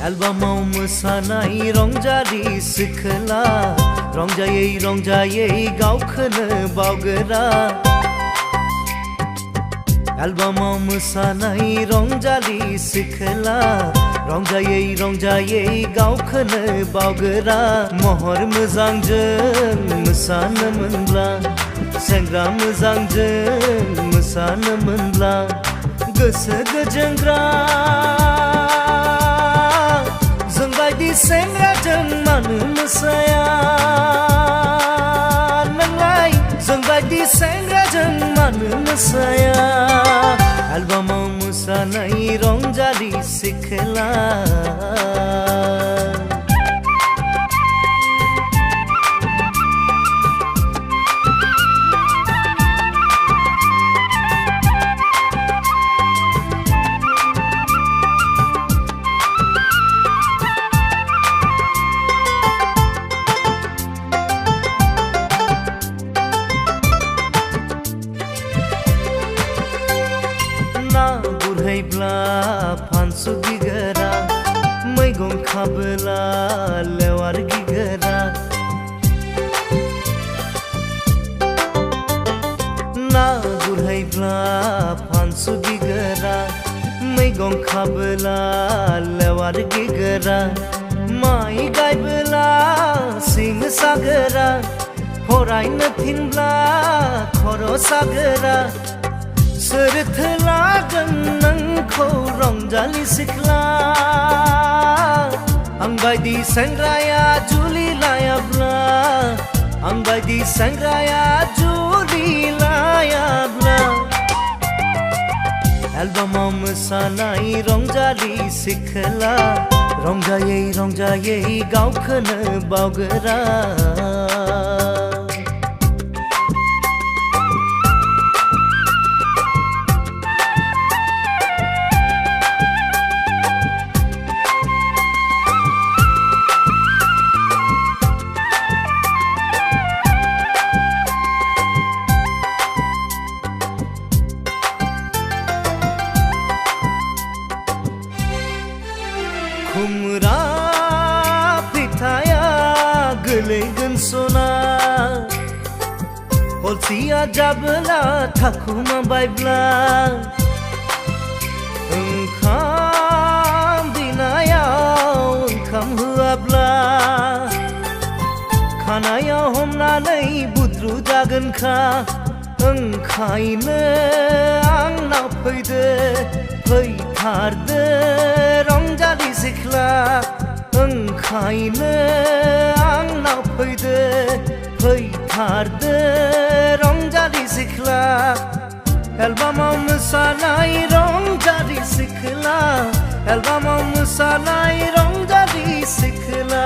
एलबामाव मोसानाय रंजारि सिखोला रंजायै गावखौनो बावगोरा एलबामाव मोसानाय रंजारि सिखोला रंजायै गावखौनो बावगोरा महर मोजांजों मोसानो मोनब्ला सेंग्रा मोजांजों मोसानो मोनब्ला गोसो गोजोंग्रा जोंबायदि सेंग्राजों मानो मोसाया नोंलाय जोंबायदि सेंग्राजों मानो मोसाया एलबामाव मोसानाय रंजारि सिखोला फानसु गिगोरा मैगं खाबोला लेवार गिगोरा ना गुरहैब्ला फानसु गिगोरा मैगं खाबोला लेवार गिगोरा माइ गायबोला सिं सागोरा फरायनो थिनब्ला खर' सागोरा सोरथो लागोन नोंखौ रंजालि सिख्ला आंबायदि सेंग्राया जुलि लायाब्ला आंबायदि सेंग्राया जुलि लायाब्ला एलबामाव मोसानाय रंजालि सिख्ला रंजायै गावखौनो बावगोरा खुमरा फिथाया गोलैगोन सना हलसिया जाबोला थाखुमा बायब्ला ओंखाम दिनायाव ओंखाम होआब्ला खानायाव हमनानै बुद्रु जागोनखा ओंखायनो आंनाव फैदो फैथारदो रंजालि सिख्ला ओंखायनो आंनाव फैदो फैथारदो रंजालि सिख्ला एलबामाव मोसानाय रंजालि सिख्ला एलबामाव मोसानाय रंजालि सिख्ला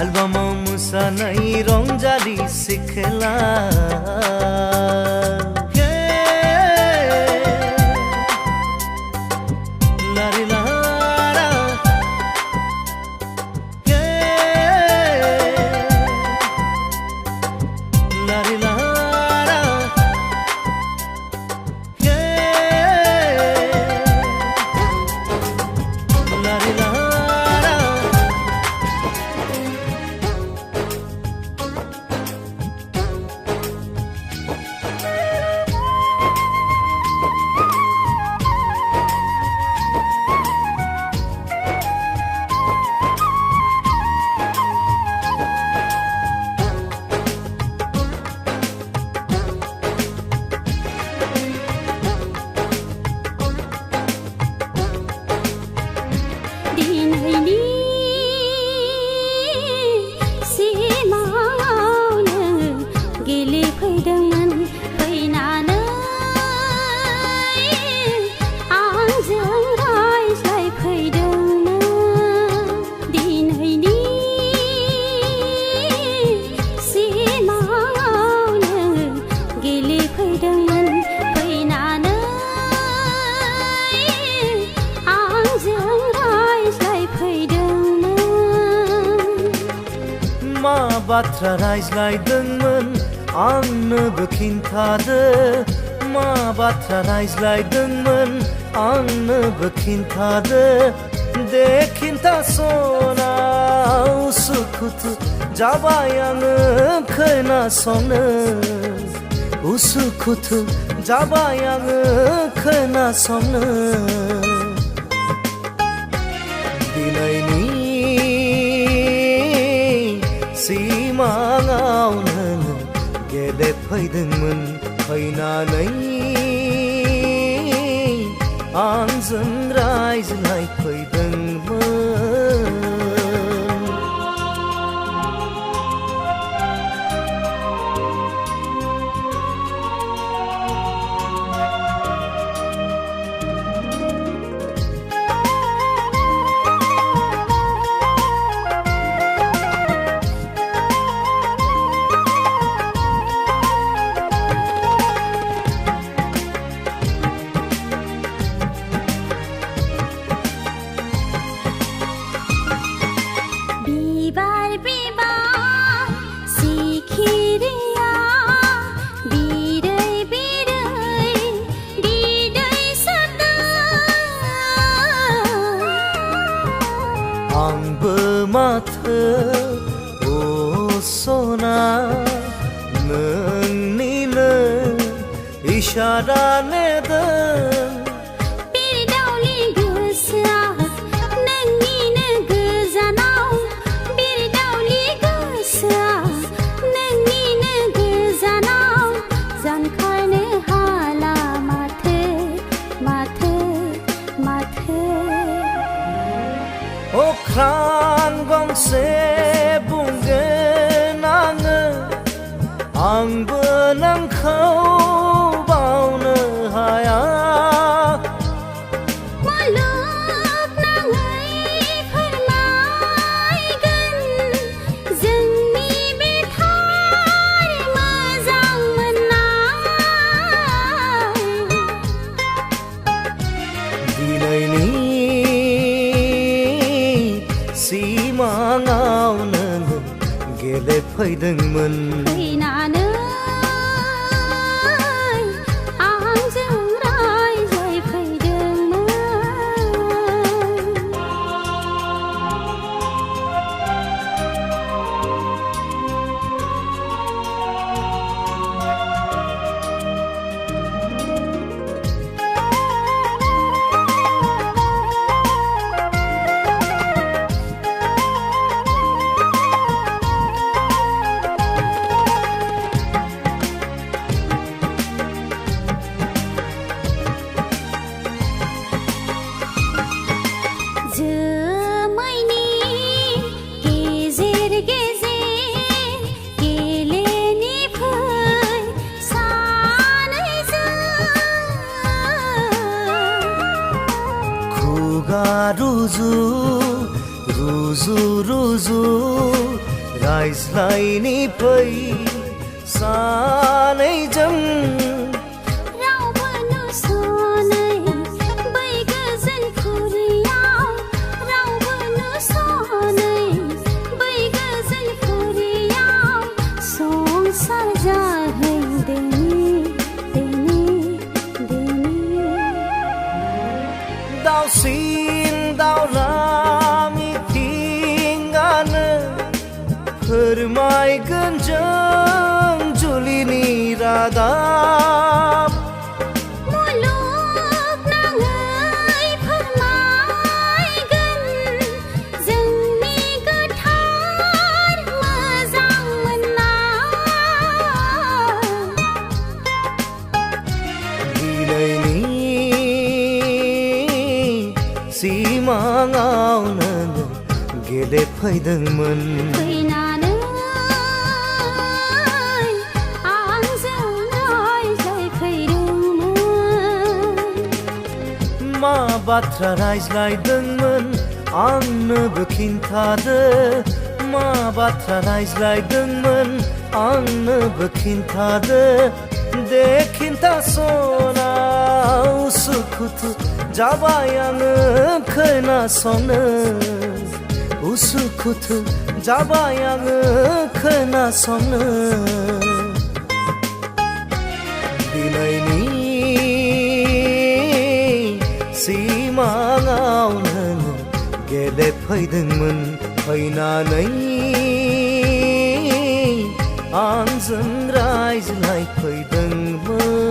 एलबामाव मोसानाय रंजालि सिख्ला सीमा बाथ्रा रायज्लायदोंमोन आंनोबो खिन्थादो मा बाथ्रा रायज्लायदोंमोन आंनोबो खिन्थादो दे खिन्थासना उसुखुथु जाबाय आङो खोनासंनो उसुखुथु जाबाय आङो खोनासंनो दिनैनि सिमाङाव नोङो गेलेफैदोंमोन फैनानै आंजों रायज्लायफैदोंमोन आंबो माथो ओ सना नोंनिनो इशारा नेदों बिरदावलि गोसोआ नोंनिनो गोजानाव बिरदावलि गोसोआ नोंनिनो गोजानाव जानखारनो हाला माथो माथो माथो अख्रां गंसे बुंगोन आंबो नोंखौ बावनो हाया मुलुगनाङै फोरमायगोन जोंनि बे थार मोजां मोननाय दिनैनि सिमाङाव नोङो गेलेफैदोंमोन फैनानै आंजों रायज्लायफैदोंमोन जोमैनि गेजेर गेजेर गेलेनि फै सानैजों खुगा रुजु रुजु रुजु रायज्लायनि फै सानैजों रावबो नुसनै बै गोजोन फुरियाव रावबो नुसनै बै गोजोन फुरियाव संसार जाहैदोंनि दाउसिन दाउला मिथिंगानो फोरमायगोन जों जुलिनि रादाब मुलुगनाङै फोरमायगोन जोंनि गोथार मोजां मोननाय दिनैनि सिमाङाव नोङो गेलेफैदोंमोन फैनानै आंजों रायज्लायफैदोंमोन मा बाथ्रा रायज्लायदोंमोन आंनोबो खिन्थादो मा बाथ्रा रायज्लायदोंमोन आंनोबो खिन्थादो दे खिन्थासना उसुखुथु जाबाय आङो खोनासंनो उसुखुथु जाबाय आङो खोनासंनो दिनैनि सिमाङाव नोङो गेलेफैदोंमोन फैनानै आंजों रायज्लायफैदोंमोन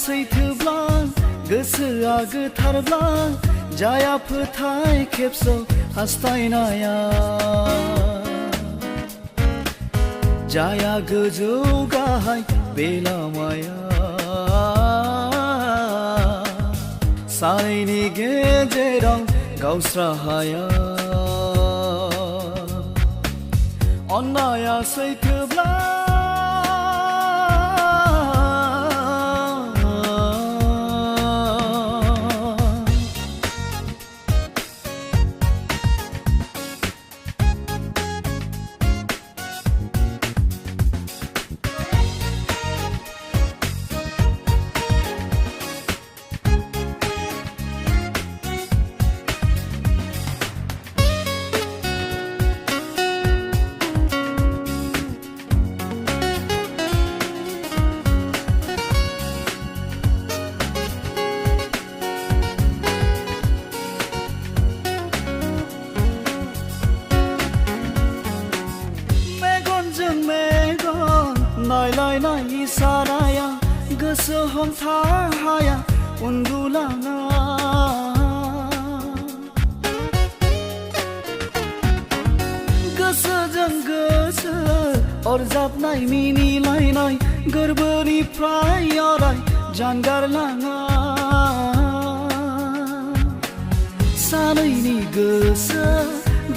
सैथोब्ला गोसोआ गोथारब्ला जाया फोथाय खेबसेयाव हास्थायनाया जाया गोजौ गाहाय बे लामाया सानैनि गेजेराव गावस्राहाया अन्नाया सैथोब्ला नायलायनाय इसाराया गोसो हमथानो हाया उन्दुलाङा गोसोजों गोसो अरजाबनाय मिनिलायनाय गोरबोनिफ्राय अराय जानगारलाङा सानैनि गोसो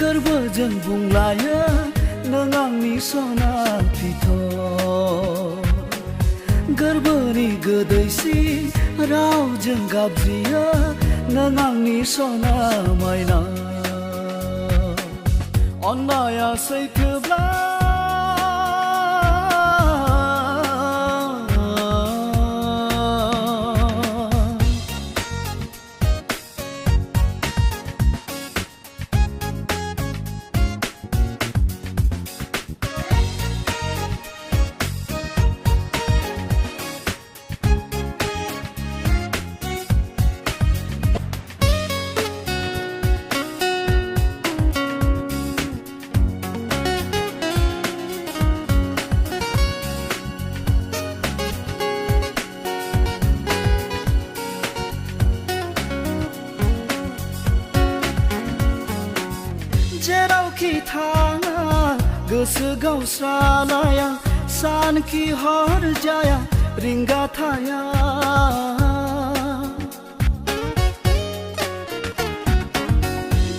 गोरबोजों बुंलायो नों आंनि सना फिथर गोरबोनि गोदैसि रावजों गाबज्रियो नों आंनि सना मायना अन्नाया सैथोब्ला जेरावखि थाङा गोसो गावस्रानाया सानखि हर जाया रिंगा थाया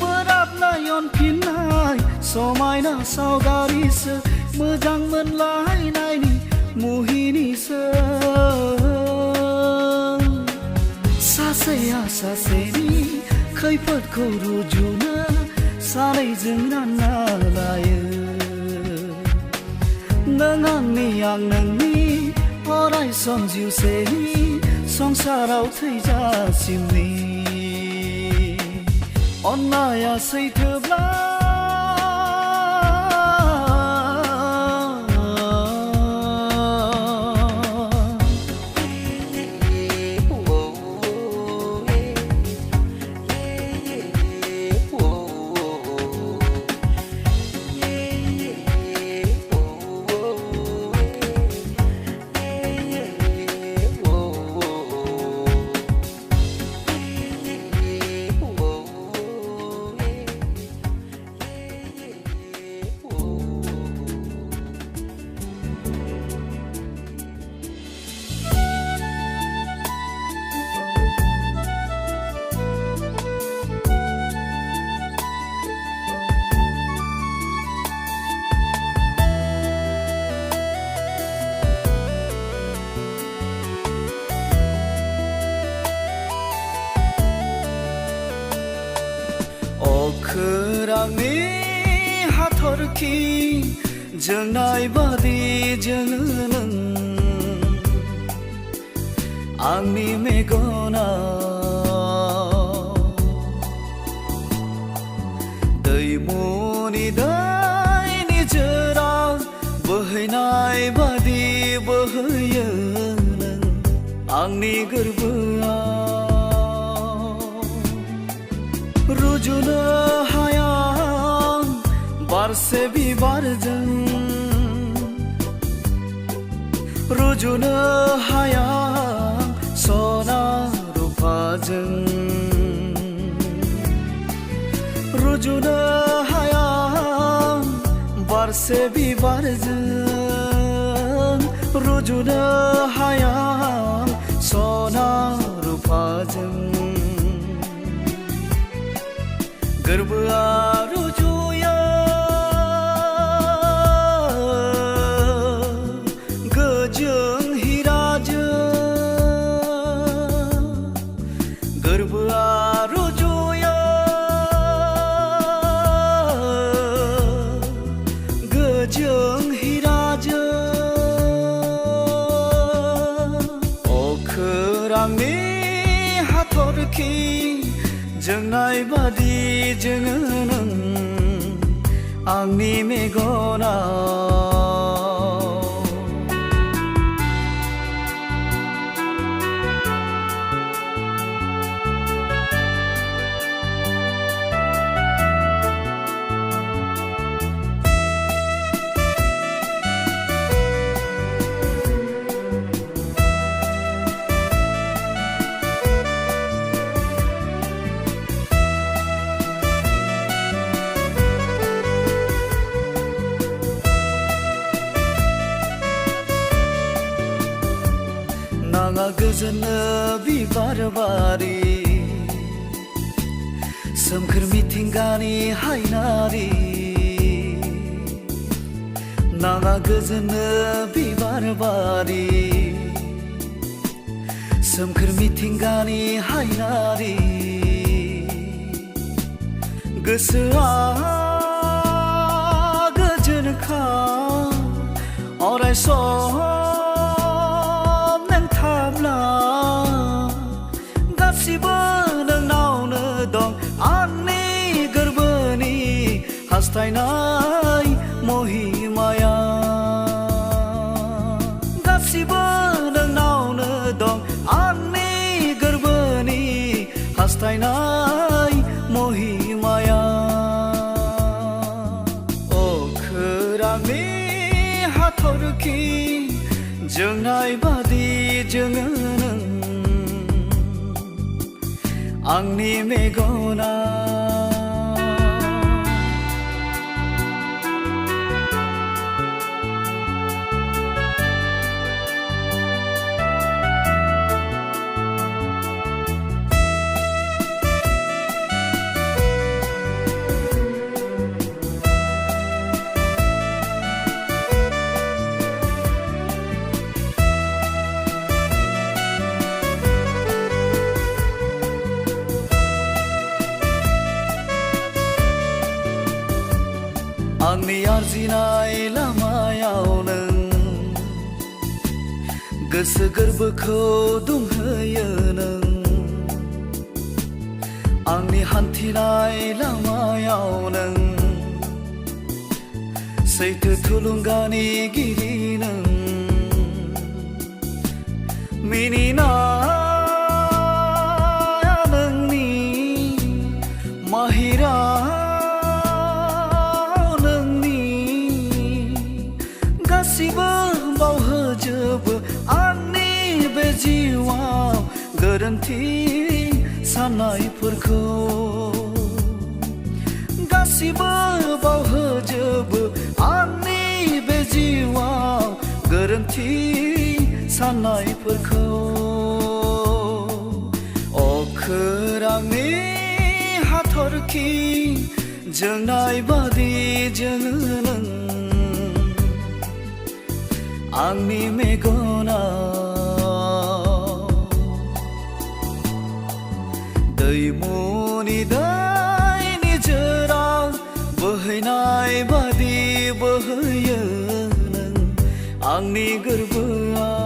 बोराबनाय अनफिननाय समायना सावगारिसो मोजां मोनलायनायनि मुहिनिसो सासेया सासेनि खैफोदखौ रुजुनो सानैजों रानना लायो नों आंनि आं नोंनि अराय सम जिउसेनि संसाराव थैजासिमनि अन्नाया सैथोब्ला अखोरांनि हाथरखि जोंनाय बादि जोङो नों आंनि मेगनाव दैमुनि दै निजोरा बोहैनाय बादि बोहैयो नों आंनि गोरबोआव रुजुनो हाया बारसे बिबारजों रुजुनो हाया सना रुफाजों रुजुनो हाया बारसे बिबारजों रुजुनो हाया सना रुफाजों गोरबोआ रुजुयो गोजों हिराजों गोरबोआ रुजुयो गोजों हिराजों अखोरांनि हाथरखि जोंनाय बादि जोङो नों आंनि मेगनाव नाङा गोजोनो बिबार बारि सोमखोर मिथिंगानि हायनारि नाङा गोजोनो बिबार बारि सोमखोर मिथिंगानि हायनारि गोसोआ गोजोनखा अराय सम गासिबो नोंनावनो दं आंनि गोरबोनि हास्थायनाय महिमाया गासिबो नोंनावनो दं आंनि गोरबोनि हास्थायनाय महिमाया अखोरांनि हाथरखि जोंनाय बादि जोङो नों आंनि मेगनाव आंनि आरजिनाय लामायाव नों गोसो गोरबोखौ दुंहोयो नों आंनि हान्थिनाय लामायाव नों सैथो थुलुंगानि गिरि नों मिनिनाया नोंनि माहिरा गासिबो बावहोजोबो आंनि बे जिउआव गोरोन्थि साननायफोरखौ गासिबो बावहोजोबो आंनि बे जिउआव गोरोन्थि साननायफोरखौ अखोरांनि हाथरखि जोंनाय बादि जोङो नों आंनि मेगनाव दैमुनि दै निजोरा बोहैनाय बादि बोहैयो नों आंनि गोरबोआव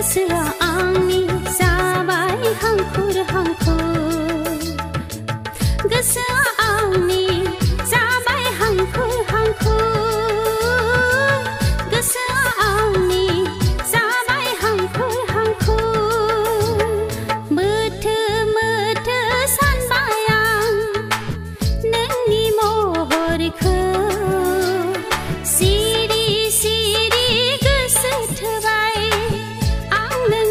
गोसोआ आंनि जाबाय हांखुर हांखुर गोसोआ आंनि जाबाय हांखुर हांखुर गोसोआ आंनि जाबाय हांखुर हांखुर मोथो मोथो सानबाय आं नोंनि महरखौ सिरि सिरि गोसो थोबाय आं नों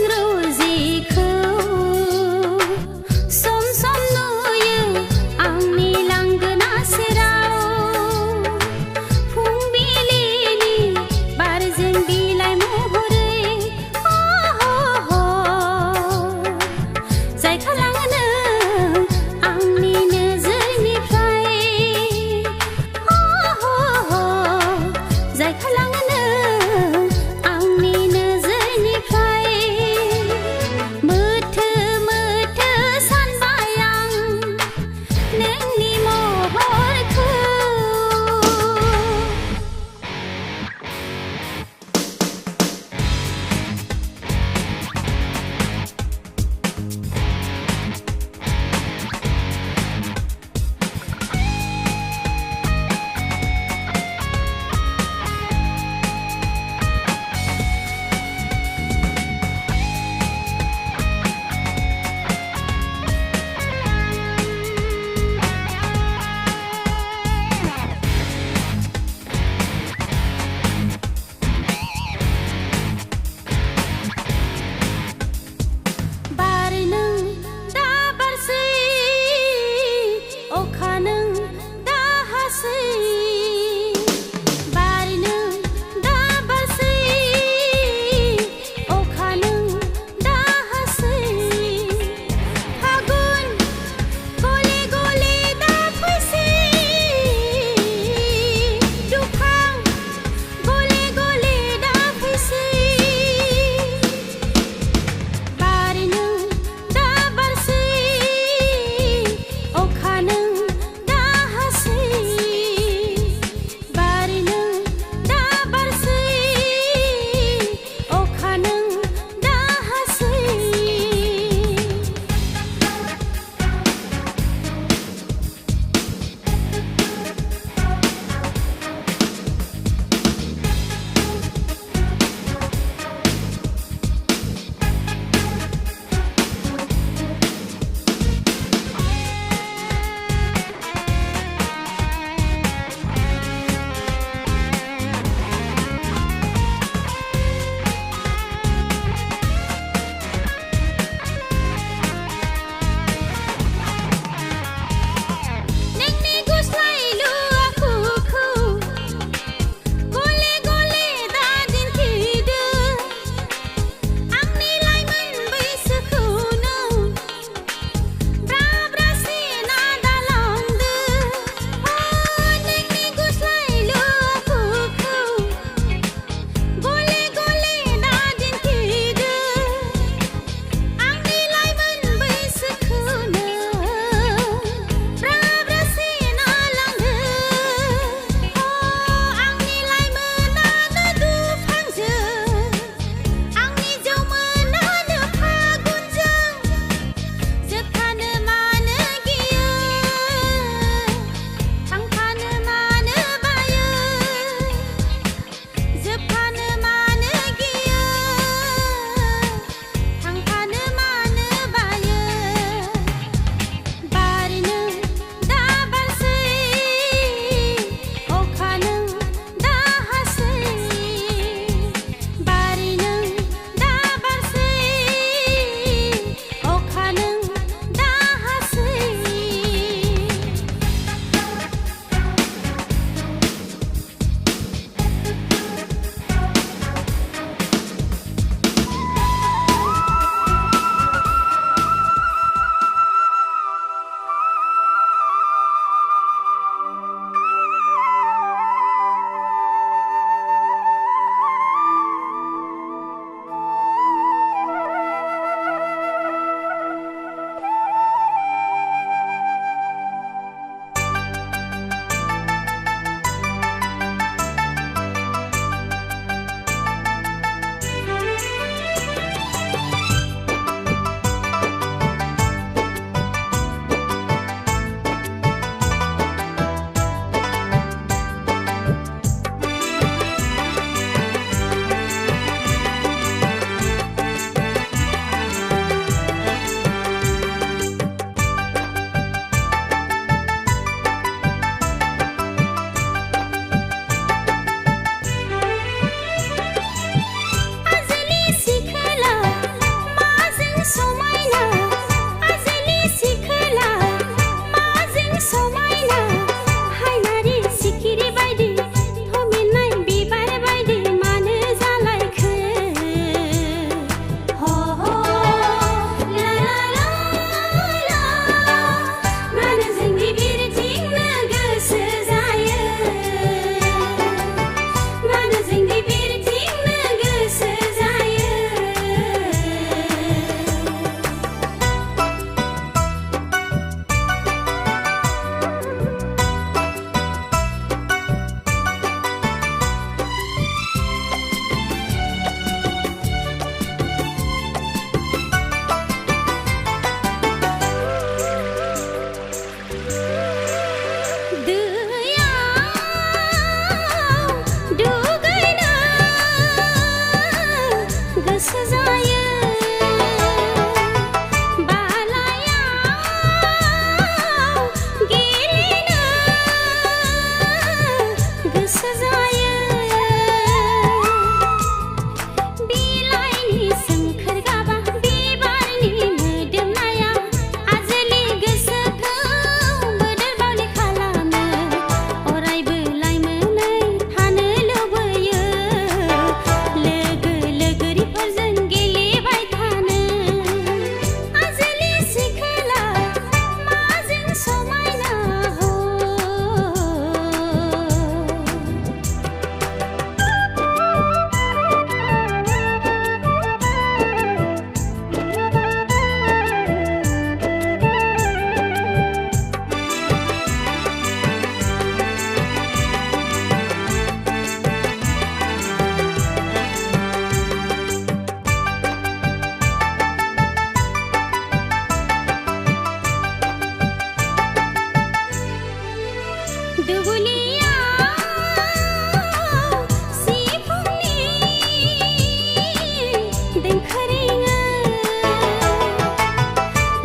रिङो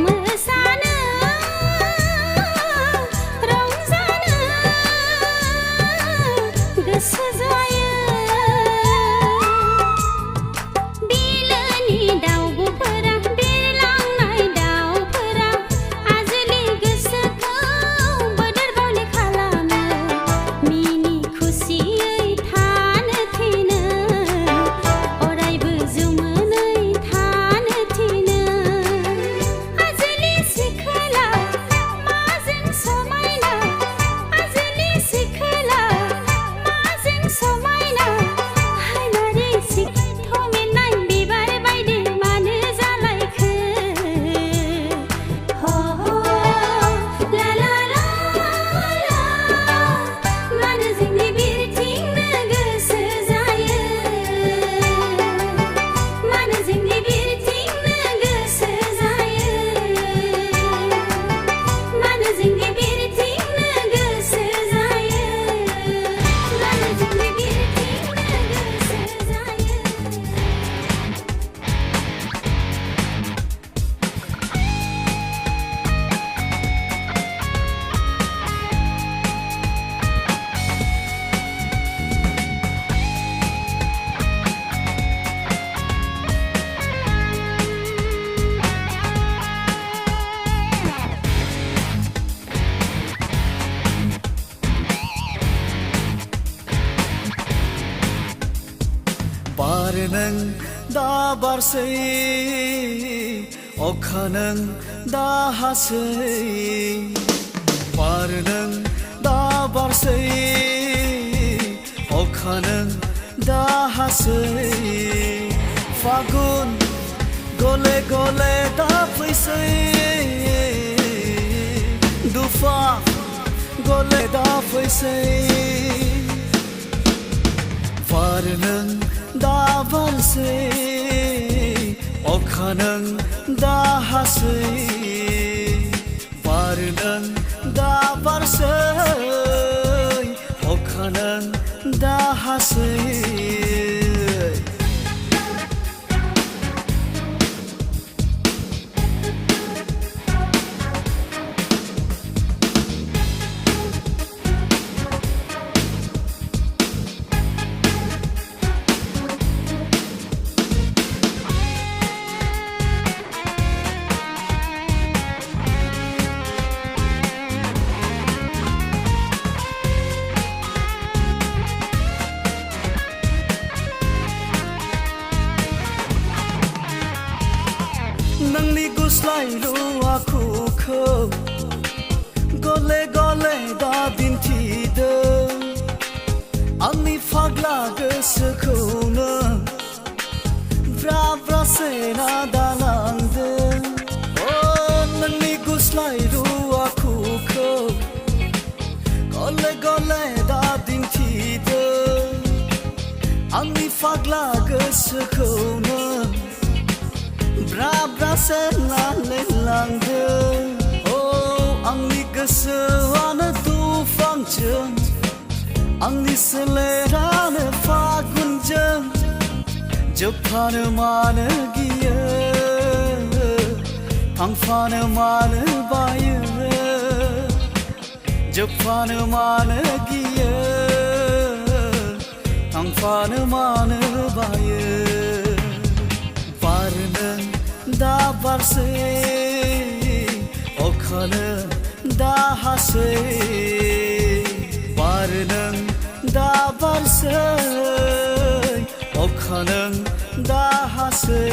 मोसानो रंजानो गोसो जायो बिलोनि दाउब'फोरा बिरलांनाय दाउफोरा आजोलि गोसोखौ बोदोर बावलि खालामो मिनि खुसियै थानो थिनो अरायबो जुमुनै थानो थिनो आजोलि सिखोला माजों समायना आजोलि सिखोला माजों समायना हायनारि थमेनाय बिबार बायदि मानो जालायखो ह ला ला ला ला मानो जोंनि बिरथिंनो गोसो जायो मानो जोंनि बिरथिंनो गोसो जायो मानो जोंनि बिरथिंनो गोसो जायो मानो जोंनि बिरथिंनो गोसो बार नों दा बारसै अखा नों दा हासै बार नों दा बारसै अखा नों दा हासै फागुन गले गले दा फैसै दुफा गले दा फैसै बार नों दा बारसै अखा नों दा हासै बार नों दा बारसै अखा नों दा हासै नोंनि गुस्लायलु आखुखौ गले गले दा दिन्थिदों आंनि फाग्ला गोसोखौनो ब्रा ब्रा सेना दालांदों नोंनि गुस्लायलु आखुखौ गले गले दा दिन्थिदों आंनि फाग्ला गोसोखौनो ब्रा ब्रा सेनानै लांदों आंनि गोसोआनो दुफांजों आंनि सोलेरानो फागुनजों जोबफानो मानो गियो थांफानो मानो बायो जोबफानो मानो गियो थांफानो मानो बायो बार नों दा बारसै अखा नों दा हासै बार नों दा बारसै अखा नों दा हासै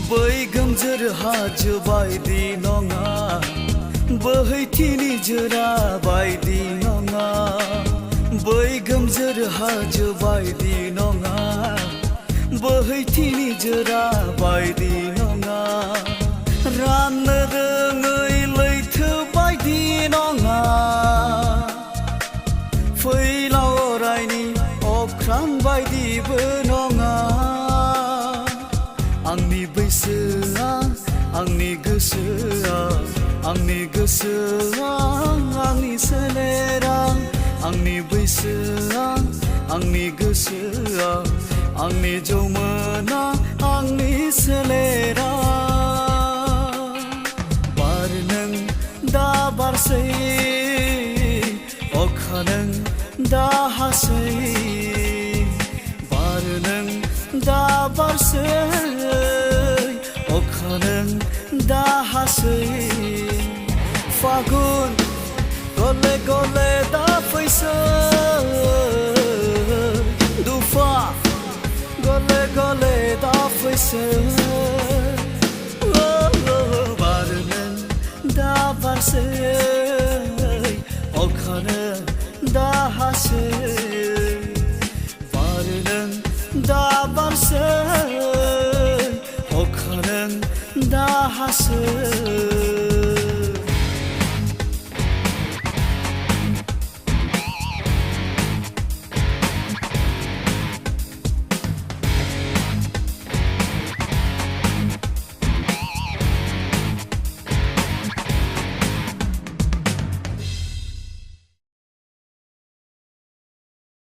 बै गोमजोर हाजो बायदि नङा बोहैथिनि जोरा बायदि नङा बै गोमजोर हाजो बायदि नङा बोहैथिनि जोरा बायदि नङा राननो रोङै लैथो बायदि नङा फैलाव अरायनि अख्रां बायदिबो नङा आंनि बैसोआ आंनि गोसोआ आंनि गोसोआ आंनि सोलेरा आंनि बैसोआ आंनि गोसोआ आंनि जौमोना आंनि सोलेरा बार नों दा बारसै अखा नों दा हासै बार नों दा बारसै अखा नों दा हासै फागुन गले गले दा फैसै दुफा गले गले दा फैसै बार नों दा बारसै अखा नों दा हासै बार नों दा बारसै अखा नों दा हासै